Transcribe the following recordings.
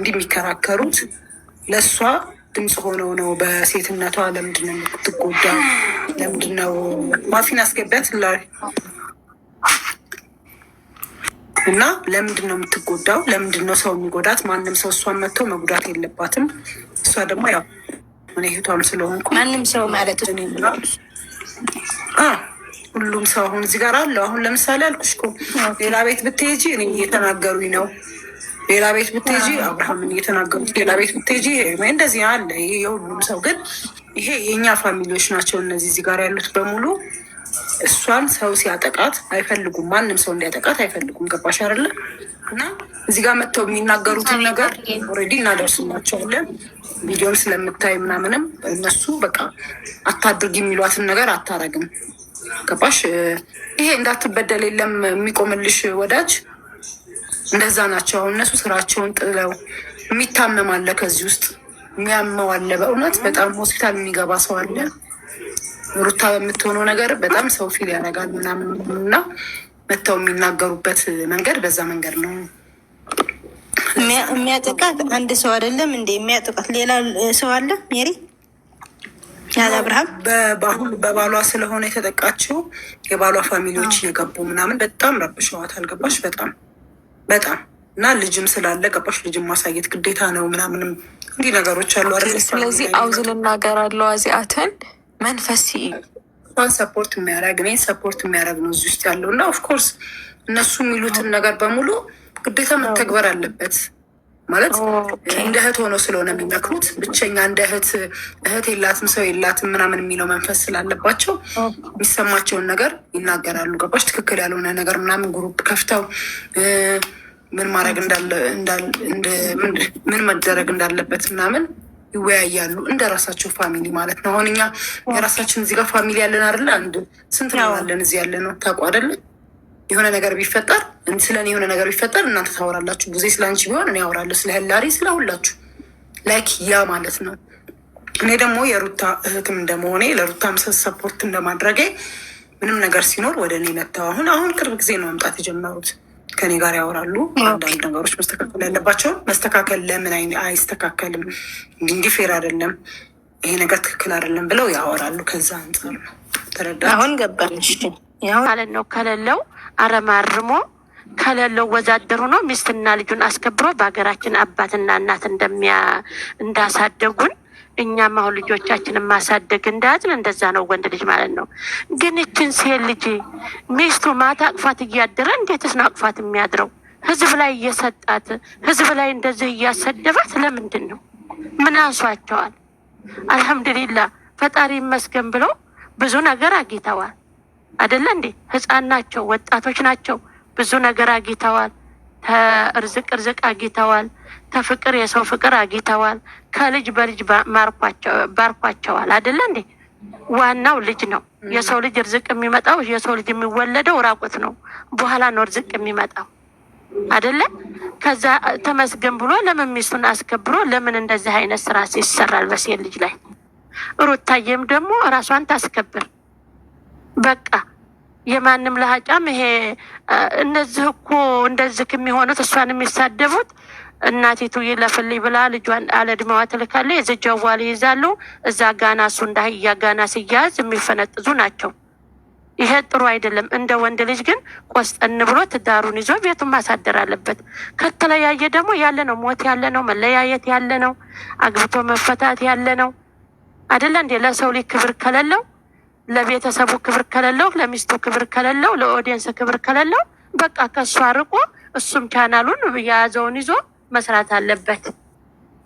እንዲህ የሚከራከሩት ለእሷ ድምፅ ሆነው ነው። በሴትነቷ ለምንድነው የምትጎዳ? ለምንድነው ማፊን አስገቢያት እና ለምንድን ነው የምትጎዳው? ለምንድን ነው ሰው የሚጎዳት? ማንም ሰው እሷን መጥቶ መጉዳት የለባትም። እሷ ደግሞ ያው እኔ እህቷም ስለሆንኩ ማንም ሰው ማለት ሁሉም ሰው አሁን እዚህ ጋር አለው። አሁን ለምሳሌ አልኩሽ እኮ ሌላ ቤት ብትሄጂ እኔ እየተናገሩኝ ነው። ሌላ ቤት ብትሄጂ አብርሃምን እየተናገሩት፣ ሌላ ቤት ብትሄጂ እንደዚህ አለ። ይሄ የሁሉም ሰው ግን ይሄ የእኛ ፋሚሊዎች ናቸው። እነዚህ እዚህ ጋር ያሉት በሙሉ እሷን ሰው ሲያጠቃት አይፈልጉም። ማንም ሰው እንዲያጠቃት አይፈልጉም። ገባሽ አይደለ? እና እዚህ ጋር መጥተው የሚናገሩትን ነገር ኦልሬዲ እናደርስላቸዋለን። ቪዲዮም ስለምታይ ምናምንም እነሱ በቃ አታድርግ የሚሏትን ነገር አታረግም። ገባሽ? ይሄ እንዳትበደል የለም የሚቆምልሽ ወዳጅ። እንደዛ ናቸው። አሁን እነሱ ስራቸውን ጥለው የሚታመም አለ፣ ከዚህ ውስጥ የሚያመው አለ። በእውነት በጣም ሆስፒታል የሚገባ ሰው አለ። ሩታ በምትሆነው ነገር በጣም ሰው ፊል ያደርጋል ምናምን እና መጥተው የሚናገሩበት መንገድ በዛ መንገድ ነው። የሚያጠቃት አንድ ሰው አይደለም እንደ የሚያጠቃት ሌላ ሰው አለ። ሜሪ ያለ አብርሃም በባሏ ስለሆነ የተጠቃችው የባሏ ፋሚሊዎች እየገቡ ምናምን በጣም ረብሸዋት። አልገባሽ? በጣም በጣም እና ልጅም ስላለ ገባሽ? ልጅም ማሳየት ግዴታ ነው ምናምንም እንዲህ ነገሮች አሉ አይደል? ስለዚህ አውዝን እናገራለሁ አዚአትን መንፈስ ሰፖርት የሚያደርግ እኔ ሰፖርት የሚያደርግ ነው እዚህ ውስጥ ያለው እና ኦፍኮርስ እነሱ የሚሉትን ነገር በሙሉ ግዴታ መተግበር አለበት። ማለት እንደ እህት ሆኖ ስለሆነ የሚመክሩት ብቸኛ እንደ እህት የላትም ሰው የላትም ምናምን የሚለው መንፈስ ስላለባቸው የሚሰማቸውን ነገር ይናገራሉ። ገባሽ? ትክክል ያልሆነ ነገር ምናምን ግሩፕ ከፍተው ምን ማድረግ ምን መደረግ እንዳለበት ምናምን ይወያያሉ። እንደ ራሳቸው ፋሚሊ ማለት ነው። አሁን እኛ የራሳችን እዚህ ጋር ፋሚሊ ያለን አይደለ? አንድ ስንት ነው ያለን እዚህ ያለ ነው ታውቁ አይደለ? የሆነ ነገር ቢፈጠር ስለ እኔ የሆነ ነገር ቢፈጠር እናንተ ታወራላችሁ። ጊዜ ስለ አንቺ ቢሆን እኔ አወራለሁ፣ ስለ ህላሪ ስለ ሁላችሁ ላይክ ያ ማለት ነው። እኔ ደግሞ የሩታ እህትም እንደመሆኔ ለሩታ ምሰስ ሰፖርት እንደማድረጌ ምንም ነገር ሲኖር ወደ እኔ መጥተው አሁን ቅርብ ጊዜ ነው መምጣት የጀመሩት። ከኔ ጋር ያወራሉ። አንዳንድ ነገሮች መስተካከል ያለባቸውን መስተካከል ለምን አይስተካከልም? እንዲህ ፌር አይደለም፣ ይሄ ነገር ትክክል አይደለም ብለው ያወራሉ። ከዛ አንጻር ነው ተረዳ። አሁን ገባንሽ ማለት ነው። ከሌለው አረማርሞ ከሌለው ወዛደሩ ነው ሚስትና ልጁን አስከብሮ በሀገራችን አባትና እናት እንዳሳደጉን እኛም አሁን ልጆቻችንን ማሳደግ እንዳያዝን እንደዛ ነው ወንድ ልጅ ማለት ነው። ግን እችን ሴት ልጅ ሚስቱ ማታ አቅፋት እያደረ እንዴትስ ነው አቅፋት የሚያድረው? ህዝብ ላይ እየሰጣት ህዝብ ላይ እንደዚህ እያሰደባት ለምንድን ነው? ምን አንሷቸዋል? አልሐምዱሊላ ፈጣሪ ይመስገን ብለው ብዙ ነገር አግኝተዋል አይደለ እንዴ? ህፃን ናቸው፣ ወጣቶች ናቸው። ብዙ ነገር አግኝተዋል። እርዝቅ አግኝተዋል። ከፍቅር የሰው ፍቅር አግኝተዋል። ከልጅ በልጅ ባርኳቸዋል አይደለ እንዴ? ዋናው ልጅ ነው። የሰው ልጅ እርዝቅ የሚመጣው የሰው ልጅ የሚወለደው ራቁት ነው። በኋላ ነው እርዝቅ የሚመጣው አይደለ? ከዛ ተመስገን ብሎ ለምን ሚስቱን አስከብሮ ለምን እንደዚህ አይነት ስራ ይሰራል በሴት ልጅ ላይ? ሩታዬም ደግሞ ራሷን ታስከብር። በቃ የማንም ለሀጫም ይሄ እነዚህ እኮ እንደዚህ የሚሆኑት እሷን የሚሳደቡት እናቲቱ ይለፍልኝ ብላ ልጇን አለድሜዋ ትልካለች። የዚህ ጀዋል ይይዛሉ። እዛ ጋና እሱ እንዳህያ ጋና ሲያዝ የሚፈነጥዙ ናቸው። ይሄ ጥሩ አይደለም። እንደ ወንድ ልጅ ግን ቆስጠን ብሎ ትዳሩን ይዞ ቤቱን ማሳደር አለበት። ከተለያየ ደግሞ ያለ ነው ሞት ያለ ነው መለያየት ያለ ነው አግብቶ መፈታት ያለ ነው አይደለ እንዴ? ለሰው ልጅ ክብር ከሌለው፣ ለቤተሰቡ ክብር ከሌለው፣ ለሚስቱ ክብር ከሌለው፣ ለኦዲየንስ ክብር ከሌለው በቃ ከእሷ ርቆ እሱም ቻናሉን የያዘውን ይዞ መስራት አለበት።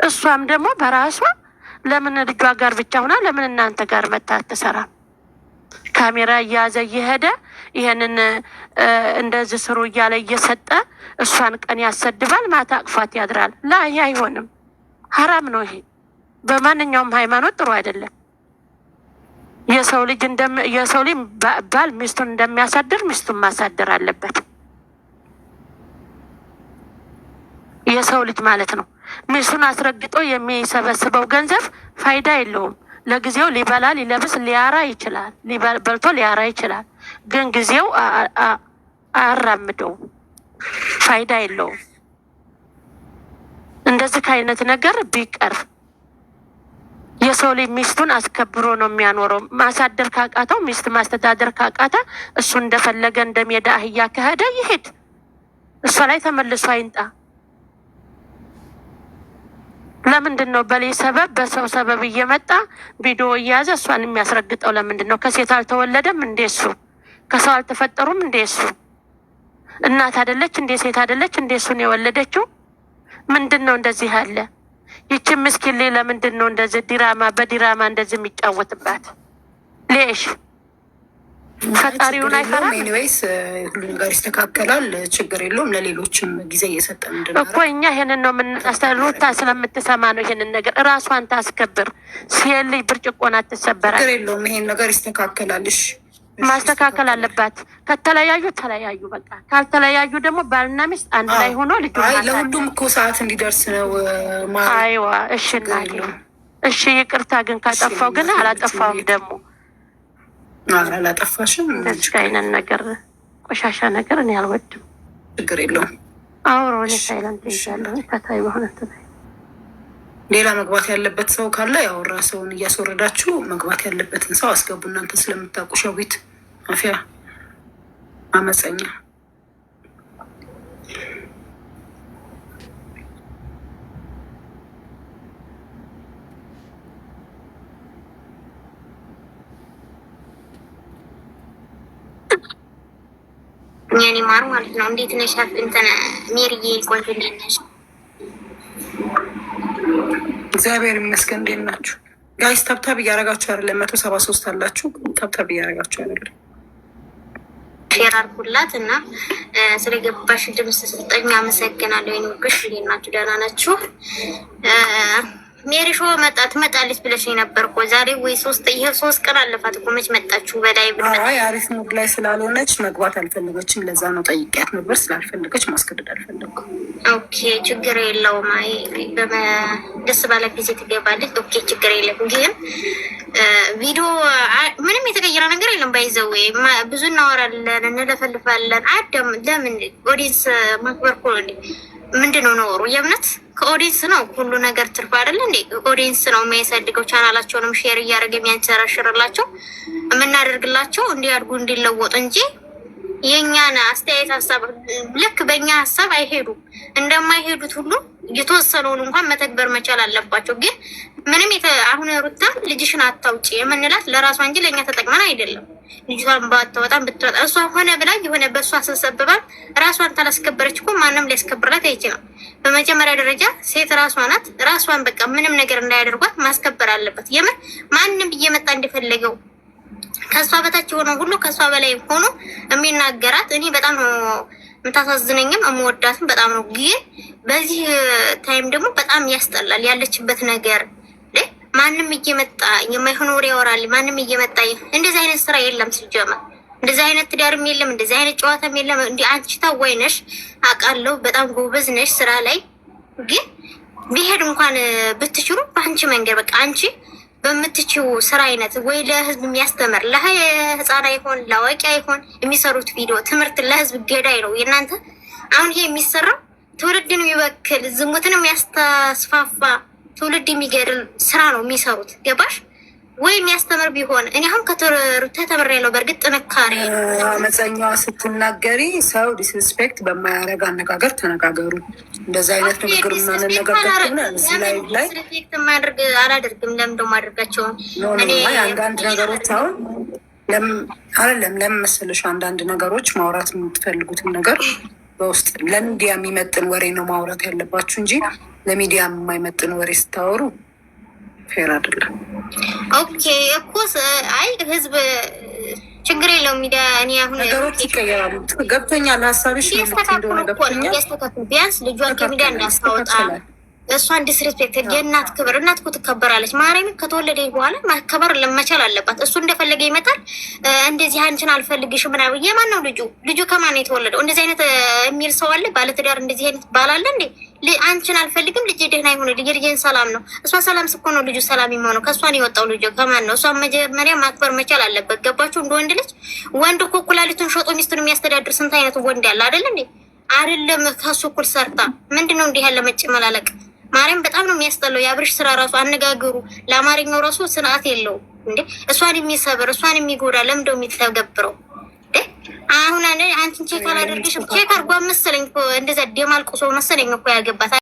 እሷም ደግሞ በራሷ ለምን ልጇ ጋር ብቻ ሆና ለምን እናንተ ጋር መታ አትሰራም? ካሜራ እያያዘ እየሄደ ይሄንን እንደዚህ ስሩ እያለ እየሰጠ እሷን ቀን ያሰድባል፣ ማታ አቅፋት ያድራል። ላ ይሄ አይሆንም፣ ሀራም ነው። ይሄ በማንኛውም ሃይማኖት ጥሩ አይደለም። የሰው ልጅ ባል ሚስቱን እንደሚያሳድር ሚስቱን ማሳደር አለበት። የሰው ልጅ ማለት ነው። ሚስቱን አስረግጦ የሚሰበስበው ገንዘብ ፋይዳ የለውም። ለጊዜው ሊበላ ሊለብስ ሊያራ ይችላል፣ በልቶ ሊያራ ይችላል። ግን ጊዜው አያራምደውም፣ ፋይዳ የለውም። እንደዚህ አይነት ነገር ቢቀር የሰው ልጅ ሚስቱን አስከብሮ ነው የሚያኖረው። ማሳደር ካቃተው ሚስት ማስተዳደር ካቃተ እሱ እንደፈለገ እንደሜዳ አህያ ከሄደ ይሄድ፣ እሷ ላይ ተመልሶ አይንጣ። ለምንድን ነው በሌ ሰበብ በሰው ሰበብ እየመጣ ቪዲዮ እየያዘ እሷን የሚያስረግጠው? ለምንድን ነው? ከሴት አልተወለደም እንዴ እሱ? ከሰው አልተፈጠሩም እንዴ እሱ? እናት አይደለች እንዴ? ሴት አይደለች እንዴ እሱን የወለደችው? ምንድን ነው እንደዚህ አለ? ይቺ ምስኪን ላይ ለምንድን ነው እንደዚህ በዲራማ እንደዚህ የሚጫወትባት? ሌሽ ፈጣሪውን አይፈራም? ኤኒዌይስ ሁሉ ነገር ይስተካከላል፣ ችግር የለውም። ለሌሎችም ጊዜ እየሰጠን እንድናረግ እኮ እኛ ይሄንን ነው ሩታ ስለምትሰማ ነው ይሄንን ነገር እራሷን ታስከብር። ሴት ልጅ ብርጭቆን አትሰበራል። ችግር የለውም። ይሄን ነገር ይስተካከላል። እሺ ማስተካከል አለባት። ከተለያዩ ተለያዩ፣ በቃ ካልተለያዩ ደግሞ ባልና ሚስት አንድ ላይ ሆኖ ልጅ ለሁሉም እኮ ሰዓት እንዲደርስ ነው። አይዋ እሺ፣ እናቴ እሺ፣ ይቅርታ ግን ካጠፋው ግን አላጠፋውም ደግሞ አላጠፋሽም። እንደዚህ አይነት ነገር ቆሻሻ ነገር እኔ አልወድም። ችግር የለውም። አውሮ እኔ ሳይለንት ይዛለሁ ከታይ በሆነ ሌላ መግባት ያለበት ሰው ካለ ያወራ ሰውን እያስወረዳችሁ መግባት ያለበትን ሰው አስገቡ። እናንተ ስለምታውቁ ሸዊት አፊያ አመፀኛ የኔ ማር ማለት ነው። እንዴት ነሽ? እንትን ሜሪዬ ቆንጆ እንዴት ነሽ? እግዚአብሔር ይመስገን። እንዴት ናችሁ ጋይስ? ታብታብ እያደረጋችሁ አይደለም? 173 አላችሁ። ታብታብ እያደረጋችሁ አይደለም? ሼር አድርጉላት እና ስለገባሽ ድምፅ ስጠኝ አመሰግናለሁ። የኔ ውዶች እንዴት ናችሁ? ደህና ናችሁ? ሜሪ ሾ ትመጣለች ብለሽ ነበር እኮ ዛሬ ወይ ሶስት ቀን አለፋት እኮ። መች መጣችሁ? በላይ አሪፍ ሙድ ላይ ስላልሆነች መግባት አልፈለገችም። ለዛ ነው ጠይቂያት ነበር። ስላልፈለገች ማስገደድ አልፈለግኩም። ኦኬ ችግር የለውም። ደስ ባለ ጊዜ ትገባለች። ኦኬ ችግር የለም። ግን ቪዲዮ ምንም የተቀየረ ነገር የለም። ባይዘው ብዙ እናወራለን፣ እንለፈልፋለን። አዳም ለምን ኦዲንስ ማክበር እኮ ምንድን ነው ኖሩ? የእምነት ከኦዲንስ ነው ሁሉ ነገር ትርፍ አይደለ እንዴ? ኦዲንስ ነው የሚያሳድገው። ቻናላቸውንም ሼር እያደረገ የሚያንሸራሽርላቸው የምናደርግላቸው እንዲያድጉ እንዲለወጡ እንጂ የእኛን አስተያየት ሀሳብ ልክ በእኛ ሀሳብ አይሄዱም። እንደማይሄዱት ሁሉ የተወሰነውን እንኳን መተግበር መቻል አለባቸው። ግን ምንም አሁን ሩታ ልጅሽን አታውጪ የምንላት ለራሷ እንጂ ለእኛ ተጠቅመን አይደለም። ልጅቷን ባታወጣም ብትወጣ እሷ ሆነ ብላ የሆነ በእሷ አስተሳሰብባል ራሷን ታላስከበረች እኮ ማንም ሊያስከብርላት አይችልም። በመጀመሪያ ደረጃ ሴት ራሷ ናት። ራሷን በቃ ምንም ነገር እንዳያደርጓት ማስከበር አለበት። የምን ማንም እየመጣ እንደፈለገው ከእሷ በታች የሆነው ሁሉ ከእሷ በላይ ሆኖ የሚናገራት እኔ በጣም የምታሳዝነኝም የምወዳትም በጣም ነው። ግን በዚህ ታይም ደግሞ በጣም ያስጠላል ያለችበት ነገር። ማንም እየመጣ የማይሆን ወሬ ያወራል። ማንም እየመጣ እንደዚህ አይነት ስራ የለም ሲጀመር። እንደዚህ አይነት ትዳርም የለም፣ እንደዚህ አይነት ጨዋታም የለም። እንዲህ አንቺ ታዋይ ነሽ አውቃለሁ፣ በጣም ጎበዝ ነሽ ስራ ላይ። ግን ቢሄድ እንኳን ብትችሉ በአንቺ መንገድ በቃ አንቺ በምትችው ስራ አይነት ወይ ለህዝብ የሚያስተምር ለህፃን አይሆን ለአዋቂ አይሆን የሚሰሩት ቪዲዮ ትምህርት ለህዝብ ገዳይ ነው የእናንተ። አሁን ይሄ የሚሰራው ትውልድን የሚበክል ዝሙትን የሚያስተስፋፋ ትውልድ የሚገድል ስራ ነው የሚሰሩት። ገባሽ ወይ? የሚያስተምር ቢሆን እኔ አሁን ከሩታ ተምሬያለሁ። በእርግጥ ጥንካሬ አመፀኛዋ ስትናገሪ ሰው ዲስሪስፔክት በማያደርግ አነጋገር ተነጋገሩ። እንደዚ አይነት ንግግር ማንነጋገር እዚህ ላይ ዲስሪስፔክት የማያደርግ አላደርግም። ለምን ደሞ አድርጋቸውን አንዳንድ ነገሮች አሁን አይደለም ለምን መሰለሽ አንዳንድ ነገሮች ማውራት የምትፈልጉትን ነገር በውስጥ ለሚዲያ የሚመጥን ወሬ ነው ማውራት ያለባችሁ እንጂ ለሚዲያ የማይመጥን ወሬ ስታወሩ ፌር አይደለም። ኦኬ እኮ አይ ህዝብ ችግር የለውም። ሚዲያ እኔ አሁን ነገሮች ይቀየራሉ። ገብቶኛል ሀሳብሽ። ቢያንስ ልጇን ከሚዲያ እንዳስታወጣ እሷን ዲስሬስፔክት የእናት ክብር እናት እኮ ትከበራለች። ማርያምን ከተወለደ በኋላ ማከበር ለመቻል አለባት። እሱ እንደፈለገ ይመጣል። እንደዚህ አንቺን አልፈልግሽ ምናምን። የማን ነው ልጁ? ልጁ ከማን የተወለደው? እንደዚህ አይነት የሚል ሰው አለ? ባለትዳር እንደዚህ አይነት ባላለ እንዴ? አንቺን አልፈልግም ልጅ ደህና ይሁን ልጅን ሰላም ነው። እሷ ሰላም ስኮ ነው ልጁ ሰላም የሚሆነው። ከእሷን የወጣው ልጁ ከማን ነው? እሷን መጀመሪያ ማክበር መቻል አለበት። ገባችሁ? እንደ ወንድ ልጅ ወንድ እኮ ኩላሊቱን ሾጦ ሚስቱን የሚያስተዳድር ስንት አይነት ወንድ ያለ አይደል እንዴ? አይደለም ከሱ እኩል ሰርታ ምንድነው እንዲህ ያለ መጨመላለቅ? ማርያም በጣም ነው የሚያስጠላው። የአብርሽ ስራ ራሱ አነጋገሩ ለአማርኛው ራሱ ስርዓት የለውም እንዴ! እሷን የሚሰብር እሷን የሚጎዳ ለምንድነው የሚተገብረው? አሁን አንቺን ቼክ አላደርግሽም ቼክ አርጓ መሰለኝ እኮ እንደዛ ደማልቆ ሰው መሰለኝ እኮ ያገባት